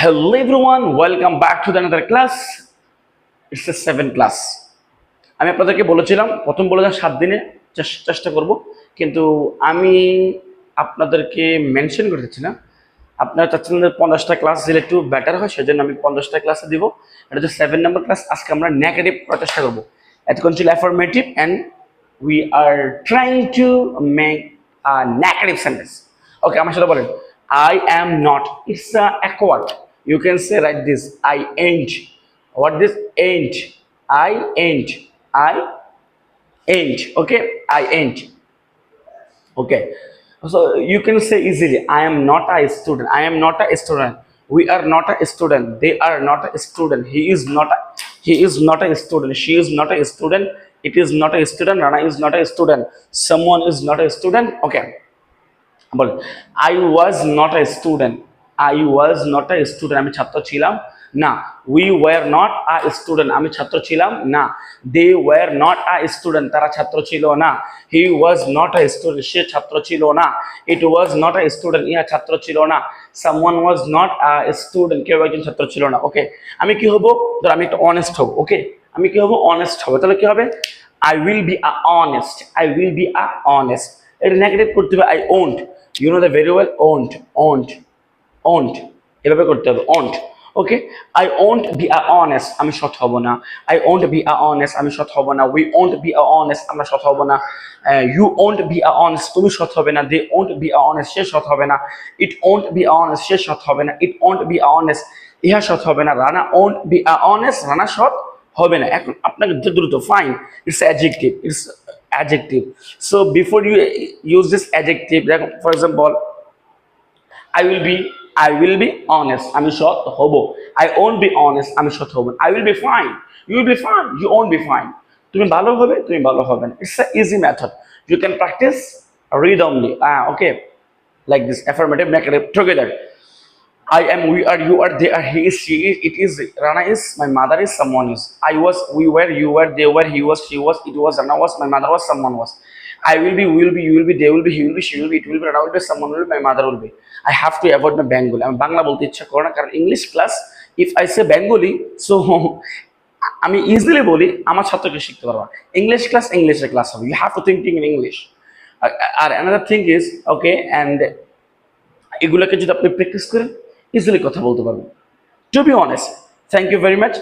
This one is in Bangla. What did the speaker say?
Hello everyone, welcome back to another class. It's a 7 class. আমি আপনাদেরকে বলেছিলাম প্রথম বলেছিলাম 7 দিনে চেষ্টা করব, কিন্তু আমি আপনাদেরকে মেনশন করতেছি না। আপনারা চাচ্ছেন যে 50টা ক্লাস দিলে একটু বেটার হয়, সেজন্য আমি 50টা ক্লাসে দিব। এটা হচ্ছে 7 নাম্বার ক্লাস। আজকে আমরা নেগেটিভ করার চেষ্টা করব। এতক্ষণ ছিল affirmative and we are trying to make a negative sentence. Okay, আমার সাথে বলেন, I am not. It's a awkward. You can say like this. I ain't. What this ain't? I ain't. I ain't. Okay. I ain't. Okay. So you can say easily. I am not a student. I am not a student. We are not a student. They are not a student. He is not. He is not a student. She is not a student. It is not a student. Rana is not a student. Someone is not a student. Okay. বল, I was not a student. I was not a student, আমি ছাত্র ছিলাম না। We were not a student, আমি ছাত্র ছিলাম না। They were not a student, তারা ছাত্র ছিল না। হি ওয়াজ নট আ স্টুডেন্ট, সে ছাত্র ছিল না। ইট ওয়াজ নট আ স্টুডেন্ট, ইহা ছাত্র ছিল না। Someone was not a student, কেউ একজন ছাত্র ছিল না। ওকে, আমি কি হবো? ধর আমি একটা অনেস্ট হব। ওকে, আমি কি হবো? অনেস্ট হবো। তাহলে কি হবে? I will be a honest. I will be a honest. এটা নেগেটিভ করতে হবে। I won't, you know that very well. Won't এভাবে করতে হবে। won't. Okay, I won't be a honest, আমি সৎ হব না। I won't be a honest, আমি সৎ হব না। We won't be a honest, আমরা সৎ হব না। You won't be a honest, তুমি সৎ হবে না। They won't be a honest, সে সৎ হবে না। It won't be a honest, সে সৎ হবে না। It won't be a honest, ইহা সৎ হবে না। Rana won't be a honest, Rana সৎ হবে না। এখন আপনাকে দ্রুত fine, it's adjective, it's adjective. So before you use this adjective, like for example, I will be honest, আমি সৎ হব। I won't be honest, আমি সৎ হব না। I will be fine, you will be fine, you won't be fine, তুমি ভালো হবে, তুমি ভালো হবে না। It's an easy method, you can practice, read only. Okay, like this, affirmative, negative together. I am, we are, you are, they are, he is, she is, it is, Rana is, my mother is, someone is. I was, we were, you were, they were, he was, she was, it was, Rana was, my mother was, someone was. I will be, we will be, you will be, they will be, he will be, she will be, it will be, Rana will be, someone will be, my mother will be. I have to avoid my Bengali. আমি বাংলা বলতে ইচ্ছা করে না, কারণ English class, if I say Bengali, so আমি ইজিলি বলি আমার ছাত্রকে শিখতে পারবা। ইংলিশ ক্লাস ইংলিশের ক্লাস হবে, you have to thinking in English. আর another thing is, okay, and এগুলোকে যদি আপনি প্র্যাকটিস করেন, ইজিলি কথা বলতে পারবেন। To be honest, thank you very much.